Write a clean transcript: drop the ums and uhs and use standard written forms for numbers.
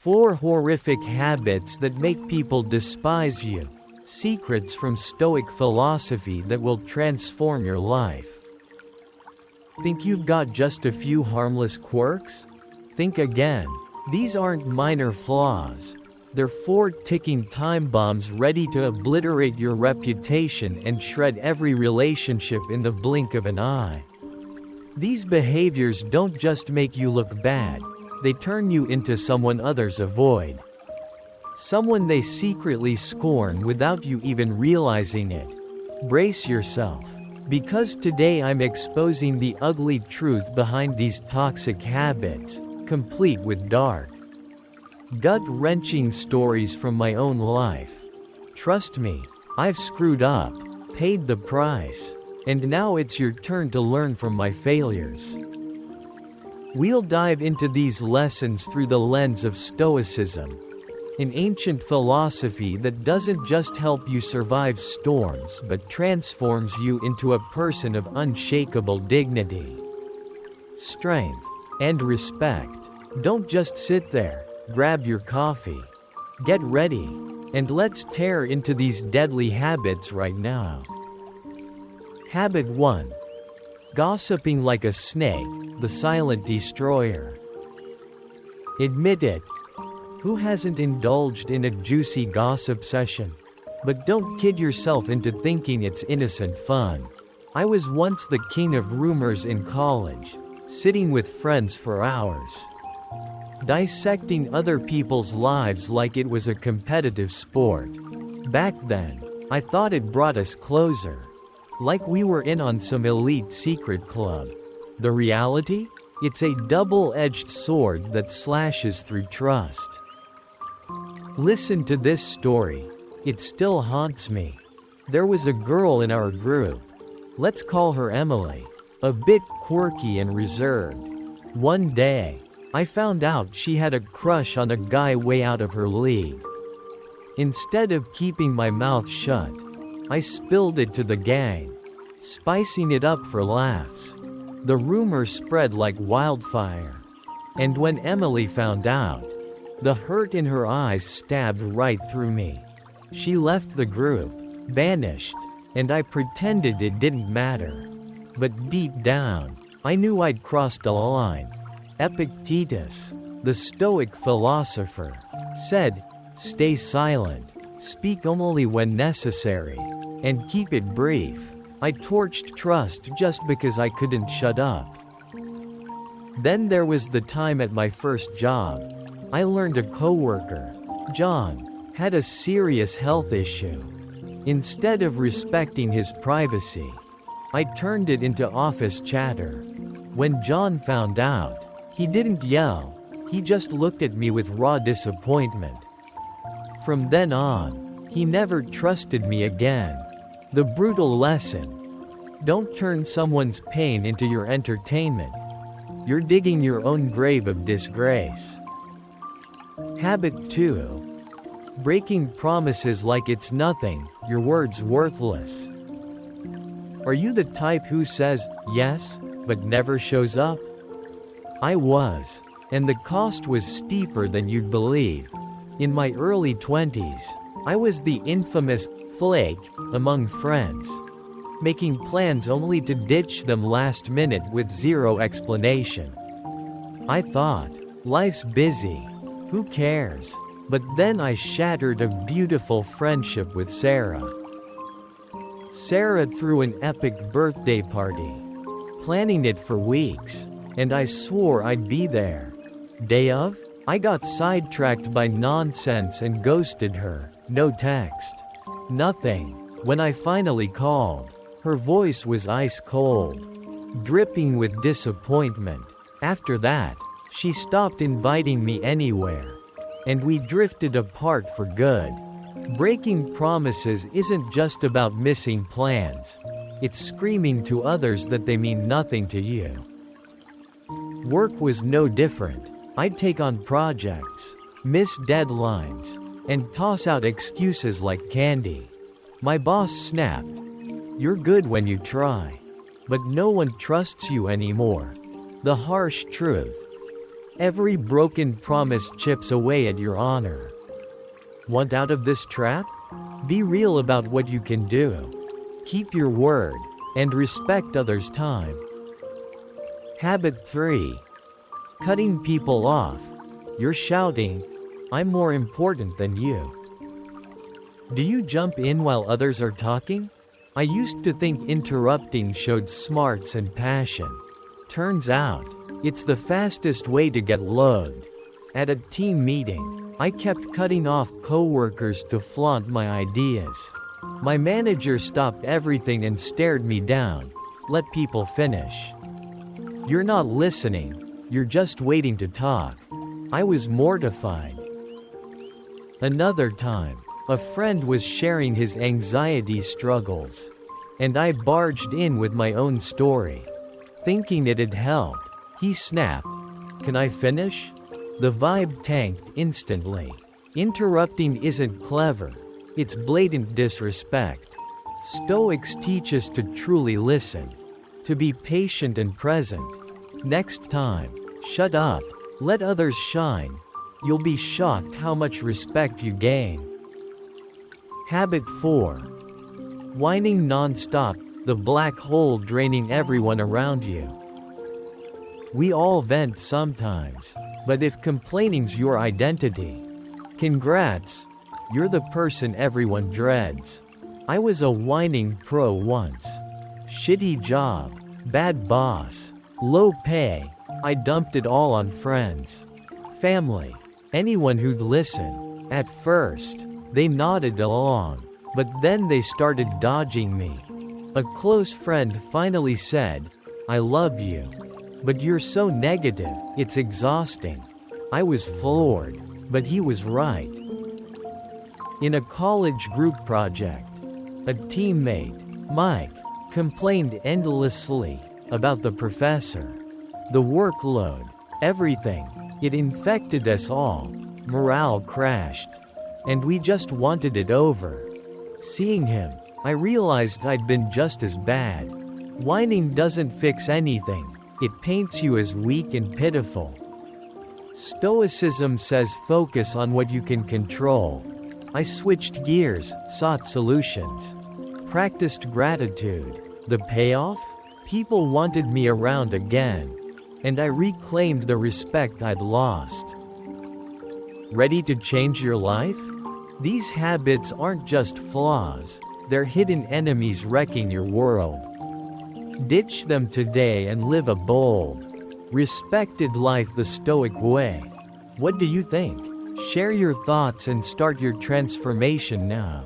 4 horrific habits that make people despise you. Secrets from Stoic philosophy that will transform your life. Think you've got just a few harmless quirks? Think again. These aren't minor flaws. They're 4 ticking time bombs ready to obliterate your reputation and shred every relationship in the blink of an eye. These behaviors don't just make you look bad, they turn you into someone others avoid. Someone they secretly scorn without you even realizing it. Brace yourself, because today I'm exposing the ugly truth behind these toxic habits, complete with dark, gut-wrenching stories from my own life. Trust me, I've screwed up, paid the price, and now it's your turn to learn from my failures. We'll dive into these lessons through the lens of Stoicism, an ancient philosophy that doesn't just help you survive storms but transforms you into a person of unshakable dignity, strength, and respect. Don't just sit there, grab your coffee, get ready, and let's tear into these deadly habits right now. Habit 1. Gossiping like a snake, the silent destroyer. Admit it. Who hasn't indulged in a juicy gossip session? But don't kid yourself into thinking it's innocent fun. I was once the king of rumors in college, sitting with friends for hours, dissecting other people's lives like it was a competitive sport. Back then, I thought it brought us closer, like we were in on some elite secret club. The reality? It's a double-edged sword that slashes through trust. Listen to this story. It still haunts me. There was a girl in our group. Let's call her Emily. A bit quirky and reserved. One day, I found out she had a crush on a guy way out of her league. Instead of keeping my mouth shut, I spilled it to the gang, spicing it up for laughs. The rumor spread like wildfire. And when Emily found out, the hurt in her eyes stabbed right through me. She left the group, vanished, and I pretended it didn't matter. But deep down, I knew I'd crossed a line. Epictetus, the Stoic philosopher, said, "Stay silent, speak only when necessary, and keep it brief." I torched trust just because I couldn't shut up. Then there was the time at my first job. I learned a coworker, John, had a serious health issue. Instead of respecting his privacy, I turned it into office chatter. When John found out, he didn't yell, he just looked at me with raw disappointment. From then on, he never trusted me again. The brutal lesson: don't turn someone's pain into your entertainment. You're digging your own grave of disgrace. Habit 2. Breaking promises like it's nothing, your word's worthless. Are you the type who says yes, but never shows up? I was, and the cost was steeper than you'd believe. In my early 20s, I was the infamous flake among friends, making plans only to ditch them last minute with zero explanation. I thought, life's busy, who cares? But then I shattered a beautiful friendship with Sarah. Sarah threw an epic birthday party, planning it for weeks, and I swore I'd be there. Day of, I got sidetracked by nonsense and ghosted her. No text, nothing. When I finally called, her voice was ice cold, dripping with disappointment. After that, she stopped inviting me anywhere, and we drifted apart for good. Breaking promises isn't just about missing plans, it's screaming to others that they mean nothing to you. Work was no different. I'd take on projects, miss deadlines, and toss out excuses like candy. My boss snapped, "You're good when you try, but no one trusts you anymore." The harsh truth. Every broken promise chips away at your honor. Want out of this trap? Be real about what you can do. Keep your word, and respect others' time. Habit 3. Cutting people off. You're shouting, "I'm more important than you." Do you jump in while others are talking? I used to think interrupting showed smarts and passion. Turns out, it's the fastest way to get logged. At a team meeting, I kept cutting off coworkers to flaunt my ideas. My manager stopped everything and stared me down. Let people finish. You're not listening, you're just waiting to talk. I was mortified. Another time, a friend was sharing his anxiety struggles, and I barged in with my own story. Thinking it'd help, he snapped, "Can I finish?" The vibe tanked instantly. Interrupting isn't clever, it's blatant disrespect. Stoics teach us to truly listen, to be patient and present. Next time, shut up, let others shine. You'll be shocked how much respect you gain. Habit 4. Whining non-stop, the black hole draining everyone around you. We all vent sometimes, but if complaining's your identity, congrats, you're the person everyone dreads. I was a whining pro once. Shitty job, bad boss, low pay, I dumped it all on friends, family, anyone who'd listen. At first, they nodded along, but then they started dodging me. A close friend finally said, "I love you, but you're so negative, it's exhausting." I was floored, but he was right. In a college group project, a teammate, Mike, complained endlessly about the professor. The workload, everything, it infected us all. Morale crashed, and we just wanted it over. Seeing him, I realized I'd been just as bad. Whining doesn't fix anything, it paints you as weak and pitiful. Stoicism says focus on what you can control. I switched gears, sought solutions, practiced gratitude. The payoff? People wanted me around again, and I reclaimed the respect I'd lost. Ready to change your life? These habits aren't just flaws, they're hidden enemies wrecking your world. Ditch them today and live a bold, respected life the Stoic way. What do you think? Share your thoughts and start your transformation now.